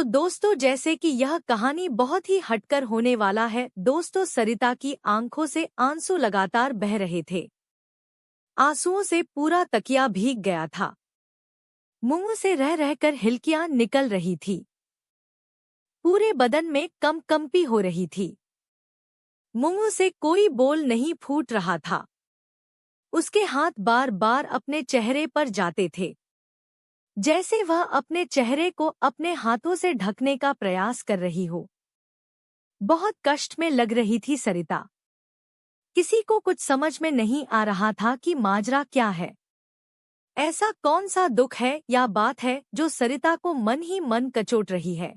दोस्तों, जैसे कि यह कहानी बहुत ही हटकर होने वाला है। दोस्तों, सरिता की आंखों से आंसू लगातार बह रहे थे। आंसुओं से पूरा तकिया भीग गया था। मुंह से रह रहकर हिलकियां निकल रही थी। पूरे बदन में कंपी हो रही थी। मुंह से कोई बोल नहीं फूट रहा था। उसके हाथ बार बार अपने चेहरे पर जाते थे, जैसे वह अपने चेहरे को अपने हाथों से ढकने का प्रयास कर रही हो। बहुत कष्ट में लग रही थी सरिता। किसी को कुछ समझ में नहीं आ रहा था कि माजरा क्या है। ऐसा कौन सा दुख है या बात है जो सरिता को मन ही मन कचोट रही है।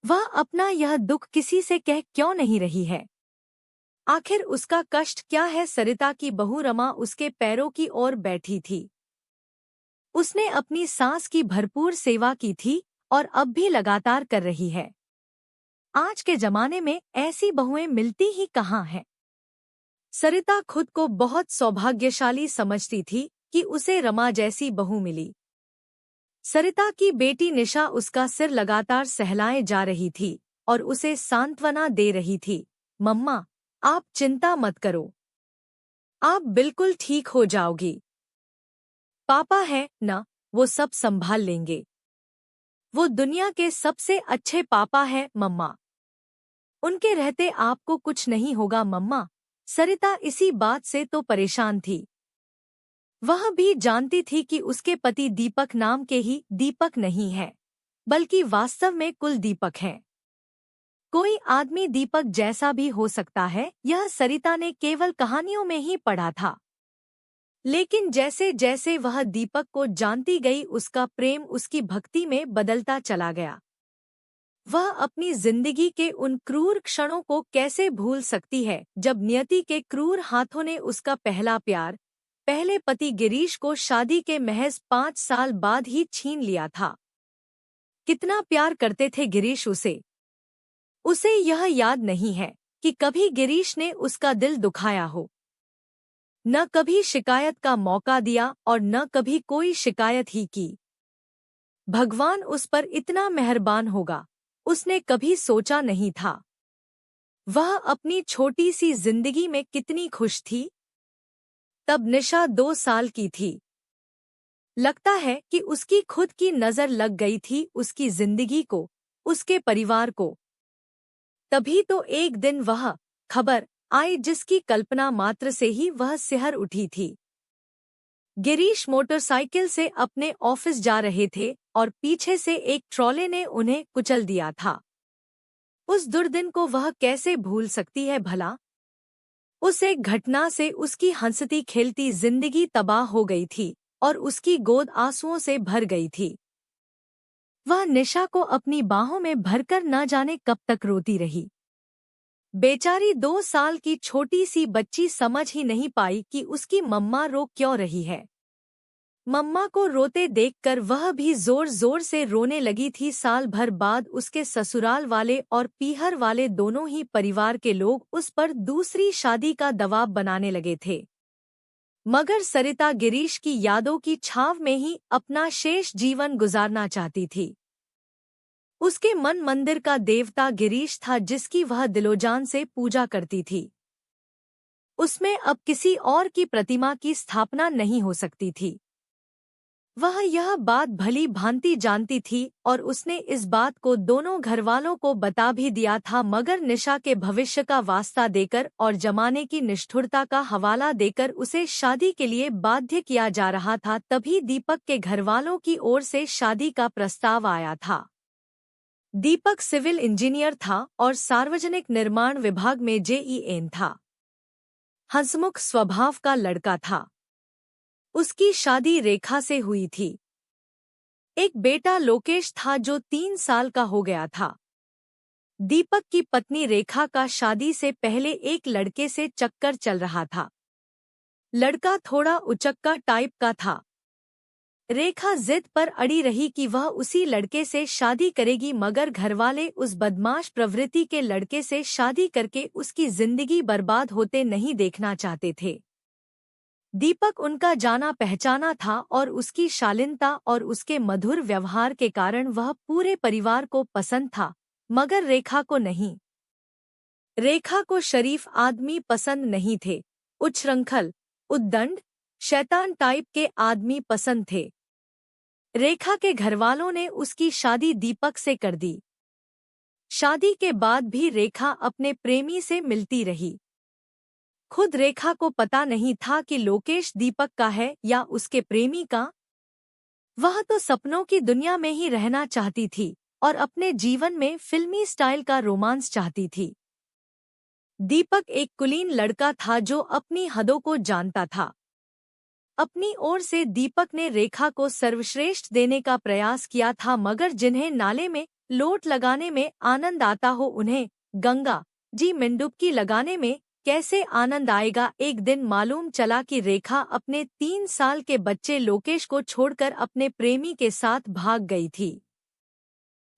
वह अपना यह दुख किसी से कह क्यों नहीं रही है। आखिर उसका कष्ट क्या है। सरिता की बहू रमा उसके पैरों की ओर बैठी थी। उसने अपनी सास की भरपूर सेवा की थी और अब भी लगातार कर रही है। आज के जमाने में ऐसी बहुएं मिलती ही कहाँ हैं। सरिता खुद को बहुत सौभाग्यशाली समझती थी कि उसे रमा जैसी बहू मिली। सरिता की बेटी निशा उसका सिर लगातार सहलाए जा रही थी और उसे सांत्वना दे रही थी। मम्मा, आप चिंता मत करो, आप बिल्कुल ठीक हो जाओगी। पापा है ना, वो सब संभाल लेंगे। वो दुनिया के सबसे अच्छे पापा है मम्मा। उनके रहते आपको कुछ नहीं होगा मम्मा। सरिता इसी बात से तो परेशान थी। वह भी जानती थी कि उसके पति दीपक नाम के ही दीपक नहीं है, बल्कि वास्तव में कुलदीपक हैं। कोई आदमी दीपक जैसा भी हो सकता है, यह सरिता ने केवल कहानियों में ही पढ़ा था। लेकिन जैसे जैसे वह दीपक को जानती गई, उसका प्रेम उसकी भक्ति में बदलता चला गया। वह अपनी जिंदगी के उन क्रूर क्षणों को कैसे भूल सकती है जब नियति के क्रूर हाथों ने उसका पहला प्यार, पहले पति गिरीश को शादी के महज 5 साल बाद ही छीन लिया था। कितना प्यार करते थे गिरीश उसे। उसे यह याद नहीं है कि कभी गिरीश ने उसका दिल दुखाया हो। न कभी शिकायत का मौका दिया और न कभी कोई शिकायत ही की। भगवान उस पर इतना मेहरबान होगा, उसने कभी सोचा नहीं था। वह अपनी छोटी सी जिंदगी में कितनी खुश थी। तब निशा 2 साल की थी। लगता है कि उसकी खुद की नजर लग गई थी उसकी जिंदगी को, उसके परिवार को। तभी तो एक दिन वह खबर आई जिसकी कल्पना मात्र से ही वह सिहर उठी थी। गिरीश मोटरसाइकिल से अपने ऑफिस जा रहे थे और पीछे से एक ट्रॉले ने उन्हें कुचल दिया था। उस दुर्दिन को वह कैसे भूल सकती है भला। उस एक घटना से उसकी हंसती खेलती जिंदगी तबाह हो गई थी और उसकी गोद आंसुओं से भर गई थी। वह निशा को अपनी बाहों में भरकर न जाने कब तक रोती रही। बेचारी 2 साल की छोटी सी बच्ची समझ ही नहीं पाई कि उसकी मम्मा रो क्यों रही है। मम्मा को रोते देखकर वह भी जोर जोर से रोने लगी थी। साल भर बाद उसके ससुराल वाले और पीहर वाले दोनों ही परिवार के लोग उस पर दूसरी शादी का दबाव बनाने लगे थे। मगर सरिता गिरीश की यादों की छाव में ही अपना शेष जीवन गुजारना चाहती थी। उसके मन मंदिर का देवता गिरीश था जिसकी वह दिलोजान से पूजा करती थी। उसमें अब किसी और की प्रतिमा की स्थापना नहीं हो सकती थी। वह यह बात भली भांति जानती थी और उसने इस बात को दोनों घरवालों को बता भी दिया था, मगर निशा के भविष्य का वास्ता देकर और जमाने की निष्ठुरता का हवाला देकर उसे शादी के लिए बाध्य किया जा रहा था। तभी दीपक के घरवालों की ओर से शादी का प्रस्ताव आया था। दीपक सिविल इंजीनियर था और सार्वजनिक निर्माण विभाग में JEN था। हंसमुख स्वभाव का लड़का था। उसकी शादी रेखा से हुई थी। एक बेटा लोकेश था जो 3 साल का हो गया था। दीपक की पत्नी रेखा का शादी से पहले एक लड़के से चक्कर चल रहा था। लड़का थोड़ा उचक्का टाइप का था। रेखा जिद पर अड़ी रही कि वह उसी लड़के से शादी करेगी, मगर घरवाले उस बदमाश प्रवृत्ति के लड़के से शादी करके उसकी जिंदगी बर्बाद होते नहीं देखना चाहते थे। दीपक उनका जाना पहचाना था और उसकी शालीनता और उसके मधुर व्यवहार के कारण वह पूरे परिवार को पसंद था, मगर रेखा को नहीं। रेखा को शरीफ आदमी पसंद नहीं थे, उच्छृंखल, उद्दंड, शैतान टाइप के आदमी पसंद थे। रेखा के घरवालों ने उसकी शादी दीपक से कर दी। शादी के बाद भी रेखा अपने प्रेमी से मिलती रही। खुद रेखा को पता नहीं था कि लोकेश दीपक का है या उसके प्रेमी का। वह तो सपनों की दुनिया में ही रहना चाहती थी और अपने जीवन में फिल्मी स्टाइल का रोमांस चाहती थी। दीपक एक कुलीन लड़का था जो अपनी हदों को जानता था। अपनी ओर से दीपक ने रेखा को सर्वश्रेष्ठ देने का प्रयास किया था, मगर जिन्हें नाले में लोट लगाने में आनंद आता हो उन्हें गंगा जी में डुबकी लगाने में कैसे आनंद आएगा। एक दिन मालूम चला कि रेखा अपने 3 साल के बच्चे लोकेश को छोड़कर अपने प्रेमी के साथ भाग गई थी।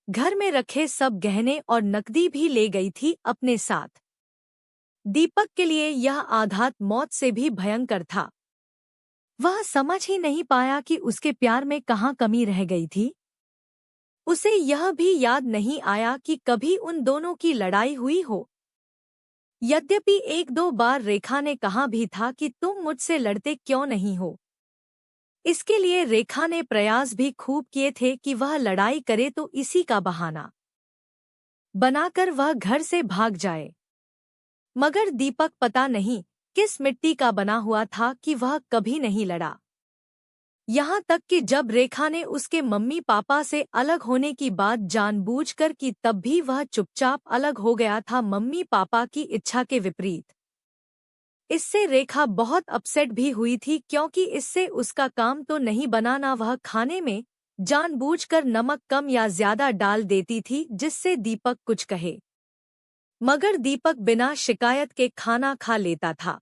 घर में रखे सब गहने और नकदी भी ले गई थी अपने साथ। दीपक के लिए यह आघात मौत से भी भयंकर था। वह समझ ही नहीं पाया कि उसके प्यार में कहाँ कमी रह गई थी। उसे यह भी याद नहीं आया कि कभी उन दोनों की लड़ाई हुई हो। यद्यपि 1-2 बार रेखा ने कहा भी था कि तुम मुझसे लड़ते क्यों नहीं हो। इसके लिए रेखा ने प्रयास भी खूब किए थे कि वह लड़ाई करे तो इसी का बहाना बनाकर वह घर से भाग जाए। मगर दीपक पता नहीं किस मिट्टी का बना हुआ था कि वह कभी नहीं लड़ा। यहाँ तक कि जब रेखा ने उसके मम्मी पापा से अलग होने की बात जानबूझकर की तब भी वह चुपचाप अलग हो गया था, मम्मी पापा की इच्छा के विपरीत। इससे रेखा बहुत अपसेट भी हुई थी, क्योंकि इससे उसका काम तो नहीं बना, ना वह खाने में जानबूझकर नमक कम या ज्यादा डाल देती थी जिससे दीपक कुछ कहे। मगर दीपक बिना शिकायत के खाना खा लेता था।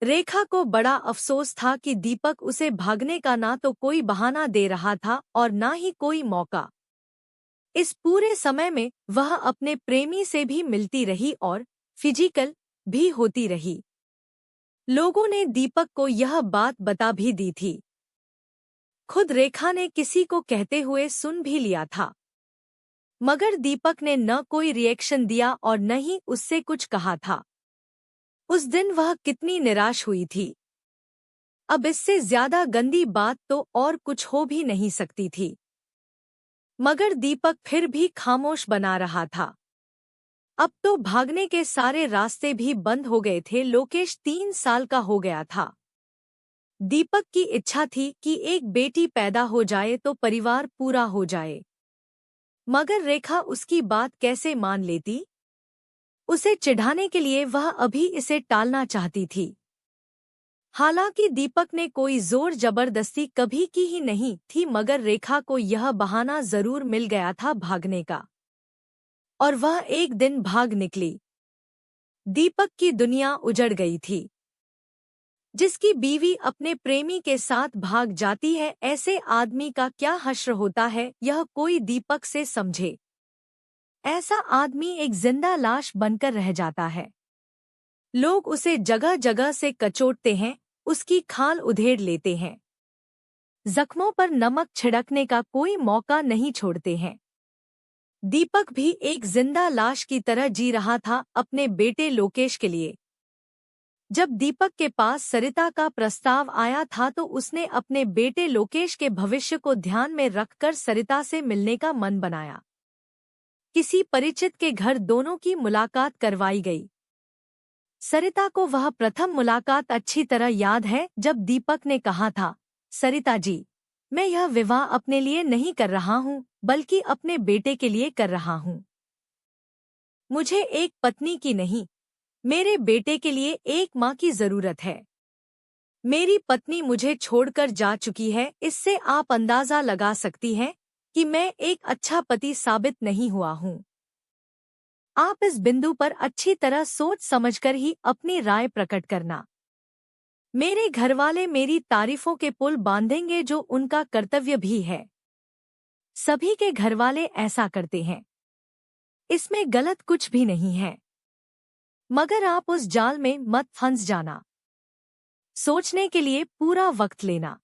रेखा को बड़ा अफसोस था कि दीपक उसे भागने का ना तो कोई बहाना दे रहा था और ना ही कोई मौका। इस पूरे समय में वह अपने प्रेमी से भी मिलती रही और फिजिकल भी होती रही। लोगों ने दीपक को यह बात बता भी दी थी। खुद रेखा ने किसी को कहते हुए सुन भी लिया था। मगर दीपक ने न कोई रिएक्शन दिया और न ही उससे कुछ कहा था। उस दिन वह कितनी निराश हुई थी। अब इससे ज्यादा गंदी बात तो और कुछ हो भी नहीं सकती थी। मगर दीपक फिर भी खामोश बना रहा था। अब तो भागने के सारे रास्ते भी बंद हो गए थे। लोकेश 3 साल का हो गया था। दीपक की इच्छा थी कि एक बेटी पैदा हो जाए तो परिवार पूरा हो जाए। मगर रेखा उसकी बात कैसे मान लेती। उसे चिढ़ाने के लिए वह अभी इसे टालना चाहती थी। हालांकि दीपक ने कोई जोर जबरदस्ती कभी की ही नहीं थी, मगर रेखा को यह बहाना जरूर मिल गया था भागने का, और वह एक दिन भाग निकली। दीपक की दुनिया उजड़ गई थी। जिसकी बीवी अपने प्रेमी के साथ भाग जाती है, ऐसे आदमी का क्या हश्र होता है यह कोई दीपक से समझे। ऐसा आदमी एक जिंदा लाश बनकर रह जाता है। लोग उसे जगह जगह से कचोटते हैं, उसकी खाल उधेड़ लेते हैं, जख्मों पर नमक छिड़कने का कोई मौका नहीं छोड़ते हैं। दीपक भी एक जिंदा लाश की तरह जी रहा था अपने बेटे लोकेश के लिए। जब दीपक के पास सरिता का प्रस्ताव आया था तो उसने अपने बेटे लोकेश के भविष्य को ध्यान में रखकर सरिता से मिलने का मन बनाया। किसी परिचित के घर दोनों की मुलाकात करवाई गई। सरिता को वह प्रथम मुलाकात अच्छी तरह याद है जब दीपक ने कहा था, सरिता जी, मैं यह विवाह अपने लिए नहीं कर रहा हूँ बल्कि अपने बेटे के लिए कर रहा हूँ। मुझे एक पत्नी की नहीं, मेरे बेटे के लिए एक माँ की जरूरत है। मेरी पत्नी मुझे छोड़कर जा चुकी है, इससे आप अंदाजा लगा सकती हैं कि मैं एक अच्छा पति साबित नहीं हुआ हूँ। आप इस बिंदु पर अच्छी तरह सोच समझकर ही अपनी राय प्रकट करना। मेरे घरवाले मेरी तारीफों के पुल बांधेंगे जो उनका कर्तव्य भी है। सभी के घरवाले ऐसा करते हैं, इसमें गलत कुछ भी नहीं है। मगर आप उस जाल में मत फंस जाना। सोचने के लिए पूरा वक्त लेना।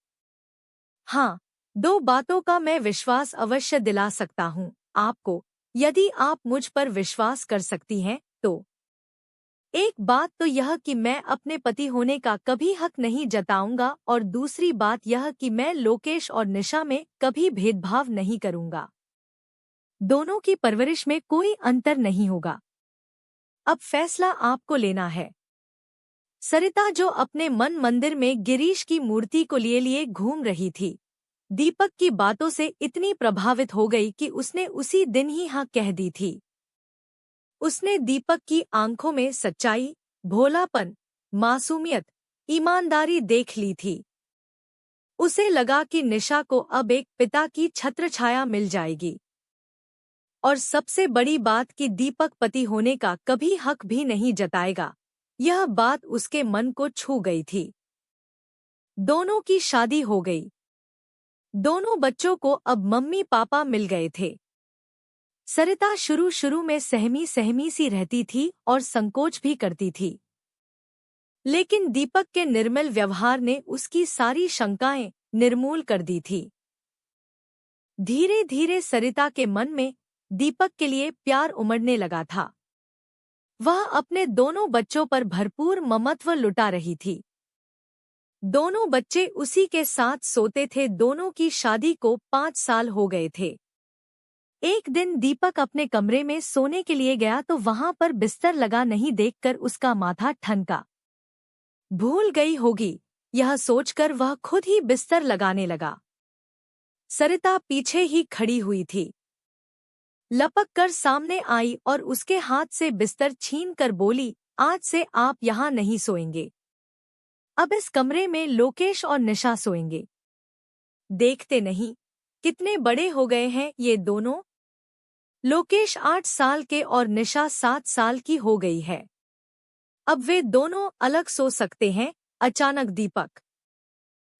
हाँ, 2 बातों का मैं विश्वास अवश्य दिला सकता हूँ आपको, यदि आप मुझ पर विश्वास कर सकती हैं तो। एक बात तो यह कि मैं अपने पति होने का कभी हक नहीं जताऊंगा, और दूसरी बात यह कि मैं लोकेश और निशा में कभी भेदभाव नहीं करूंगा। दोनों की परवरिश में कोई अंतर नहीं होगा। अब फैसला आपको लेना है। सरिता, जो अपने मन मंदिर में गिरीश की मूर्ति को लिए लिए घूम रही थी, दीपक की बातों से इतनी प्रभावित हो गई कि उसने उसी दिन ही हाँ कह दी थी। उसने दीपक की आंखों में सच्चाई, भोलापन, मासूमियत, ईमानदारी देख ली थी। उसे लगा कि निशा को अब एक पिता की छत्रछाया मिल जाएगी। और सबसे बड़ी बात कि दीपक पति होने का कभी हक भी नहीं जताएगा, यह बात उसके मन को छू गई थी। दोनों की शादी हो गई। दोनों बच्चों को अब मम्मी पापा मिल गए थे। सरिता शुरू शुरू में सहमी सहमी सी रहती थी और संकोच भी करती थी, लेकिन दीपक के निर्मल व्यवहार ने उसकी सारी शंकाएं निर्मूल कर दी थी। धीरे धीरे सरिता के मन में दीपक के लिए प्यार उमड़ने लगा था। वह अपने दोनों बच्चों पर भरपूर ममत्व लुटा रही थी। दोनों बच्चे उसी के साथ सोते थे। दोनों की शादी को 5 साल हो गए थे। एक दिन दीपक अपने कमरे में सोने के लिए गया तो वहां पर बिस्तर लगा नहीं देखकर उसका माथा ठनका। भूल गई होगी, यह सोचकर वह खुद ही बिस्तर लगाने लगा। सरिता पीछे ही खड़ी हुई थी। लपक कर सामने आई और उसके हाथ से बिस्तर छीन कर बोली, आज से आप यहाँ नहीं सोएंगे। अब इस कमरे में लोकेश और निशा सोएंगे। देखते नहीं कितने बड़े हो गए हैं ये दोनों। लोकेश 8 साल के और निशा 7 साल की हो गई है। अब वे दोनों अलग सो सकते हैं। अचानक दीपक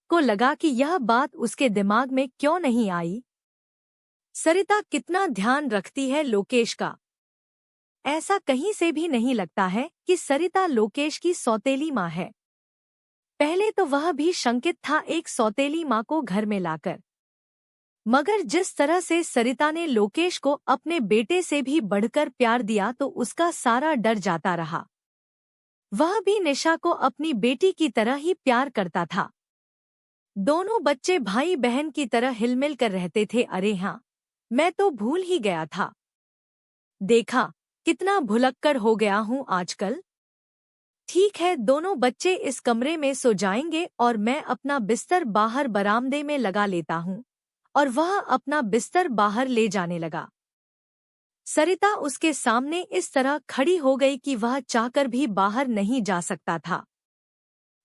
को लगा कि यह बात उसके दिमाग में क्यों नहीं आई। सरिता कितना ध्यान रखती है लोकेश का। ऐसा कहीं से भी नहीं लगता है कि सरिता लोकेश की सौतेली माँ है। पहले तो वह भी शंकित था एक सौतेली माँ को घर में लाकर, मगर जिस तरह से सरिता ने लोकेश को अपने बेटे से भी बढ़कर प्यार दिया तो उसका सारा डर जाता रहा। वह भी निशा को अपनी बेटी की तरह ही प्यार करता था। दोनों बच्चे भाई बहन की तरह हिलमिल कर रहते थे। अरे हाँ, मैं तो भूल ही गया था। देखा कितना भुलक्कड़ हो गया हूँ आजकल। ठीक है, दोनों बच्चे इस कमरे में सो जाएंगे और मैं अपना बिस्तर बाहर बरामदे में लगा लेता हूँ। और वह अपना बिस्तर बाहर ले जाने लगा। सरिता उसके सामने इस तरह खड़ी हो गई कि वह चाहकर भी बाहर नहीं जा सकता था।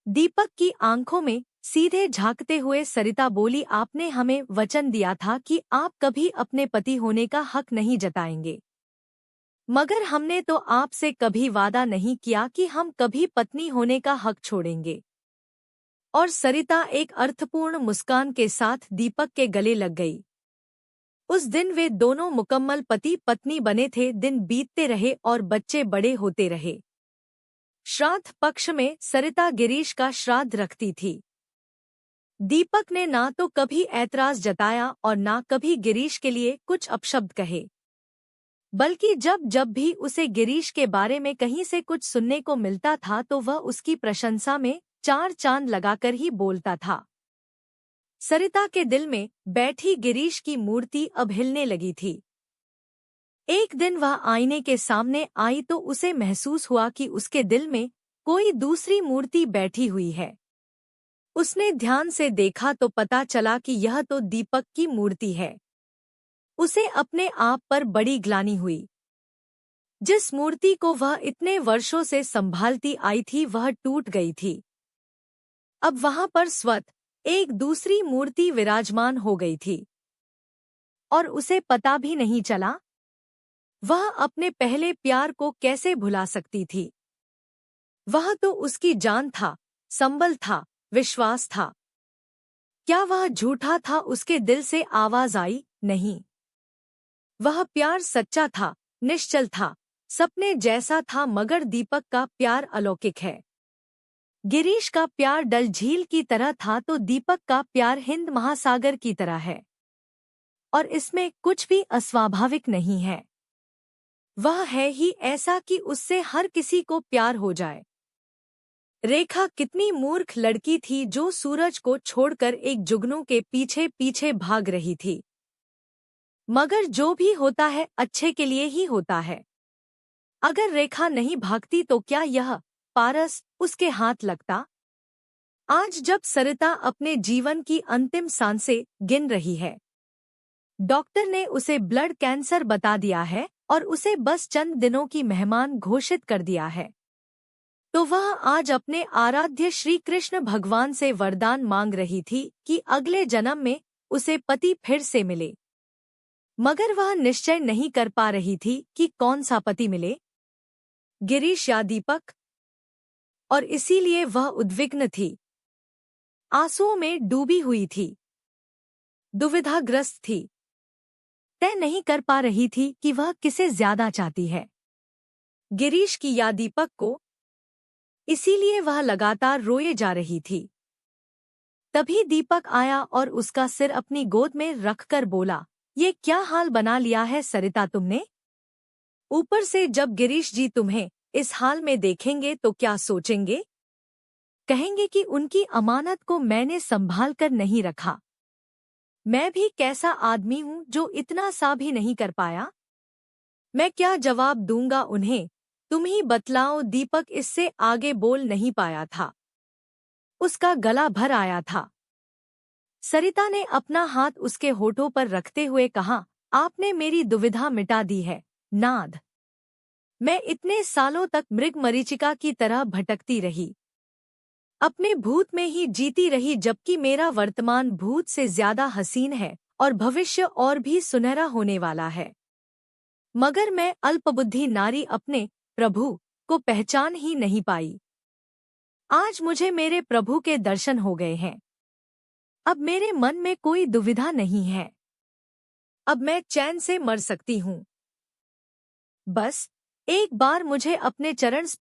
दीपक की आंखों में सीधे झांकते हुए सरिता बोली, आपने हमें वचन दिया था कि आप कभी अपने पति होने का हक नहीं जताएंगे, मगर हमने तो आपसे कभी वादा नहीं किया कि हम कभी पत्नी होने का हक छोड़ेंगे। और सरिता एक अर्थपूर्ण मुस्कान के साथ दीपक के गले लग गई। उस दिन वे दोनों मुकम्मल पति पत्नी बने थे। दिन बीतते रहे और बच्चे बड़े होते रहे। श्राद्ध पक्ष में सरिता गिरीश का श्राद्ध रखती थी। दीपक ने ना तो कभी ऐतराज जताया और ना कभी गिरीश के लिए कुछ अपशब्द कहे, बल्कि जब जब भी उसे गिरीश के बारे में कहीं से कुछ सुनने को मिलता था तो वह उसकी प्रशंसा में 4 चांद लगाकर ही बोलता था। सरिता के दिल में बैठी गिरीश की मूर्ति अब हिलने लगी थी। एक दिन वह आईने के सामने आई तो उसे महसूस हुआ कि उसके दिल में कोई दूसरी मूर्ति बैठी हुई है। उसने ध्यान से देखा तो पता चला कि यह तो दीपक की मूर्ति है। उसे अपने आप पर बड़ी ग्लानि हुई। जिस मूर्ति को वह इतने वर्षों से संभालती आई थी वह टूट गई थी। अब वहां पर स्वतः एक दूसरी मूर्ति विराजमान हो गई थी और उसे पता भी नहीं चला। वह अपने पहले प्यार को कैसे भुला सकती थी। वह तो उसकी जान था, संबल था, विश्वास था। क्या वह झूठा था? उसके दिल से आवाज आई, नहीं। वह प्यार सच्चा था, निश्चल था, सपने जैसा था। मगर दीपक का प्यार अलौकिक है। गिरीश का प्यार डल झील की तरह था तो दीपक का प्यार हिंद महासागर की तरह है, और इसमें कुछ भी अस्वाभाविक नहीं है। वह है ही ऐसा कि उससे हर किसी को प्यार हो जाए। रेखा कितनी मूर्ख लड़की थी जो सूरज को छोड़कर एक जुगनू के पीछे पीछे भाग रही थी। मगर जो भी होता है अच्छे के लिए ही होता है। अगर रेखा नहीं भागती तो क्या यह पारस उसके हाथ लगता? आज जब सरिता अपने जीवन की अंतिम सांसें गिन रही है, डॉक्टर ने उसे ब्लड कैंसर बता दिया है और उसे बस चंद दिनों की मेहमान घोषित कर दिया है, तो वह आज अपने आराध्य श्री कृष्ण भगवान से वरदान मांग रही थी कि अगले जन्म में उसे पति फिर से मिले। मगर वह निश्चय नहीं कर पा रही थी कि कौन सा पति मिले, गिरीश या दीपक, और इसीलिए वह उद्विग्न थी, आंसुओं में डूबी हुई थी, दुविधाग्रस्त थी, तय नहीं कर पा रही थी कि वह किसे ज्यादा चाहती है, गिरीश की या दीपक को। इसीलिए वह लगातार रोए जा रही थी। तभी दीपक आया और उसका सिर अपनी गोद में रखकर बोला, ये क्या हाल बना लिया है सरिता तुमने? ऊपर से जब गिरीश जी तुम्हें इस हाल में देखेंगे तो क्या सोचेंगे? कहेंगे कि उनकी अमानत को मैंने संभाल कर नहीं रखा। मैं भी कैसा आदमी हूँ जो इतना सा भी नहीं कर पाया? मैं क्या जवाब दूंगा उन्हें, तुम ही बतलाओ। दीपक इससे आगे बोल नहीं पाया था, उसका गला भर आया था। सरिता ने अपना हाथ उसके होठों पर रखते हुए कहा, आपने मेरी दुविधा मिटा दी है नाथ। मैं इतने सालों तक मृग मरीचिका की तरह भटकती रही, अपने भूत में ही जीती रही, जबकि मेरा वर्तमान भूत से ज्यादा हसीन है और भविष्य और भी सुनहरा होने वाला है। मगर मैं अल्पबुद्धि नारी अपने प्रभु को पहचान ही नहीं पाई। आज मुझे मेरे प्रभु के दर्शन हो गए हैं। अब मेरे मन में कोई दुविधा नहीं है। अब मैं चैन से मर सकती हूँ। बस एक बार मुझे अपने चरण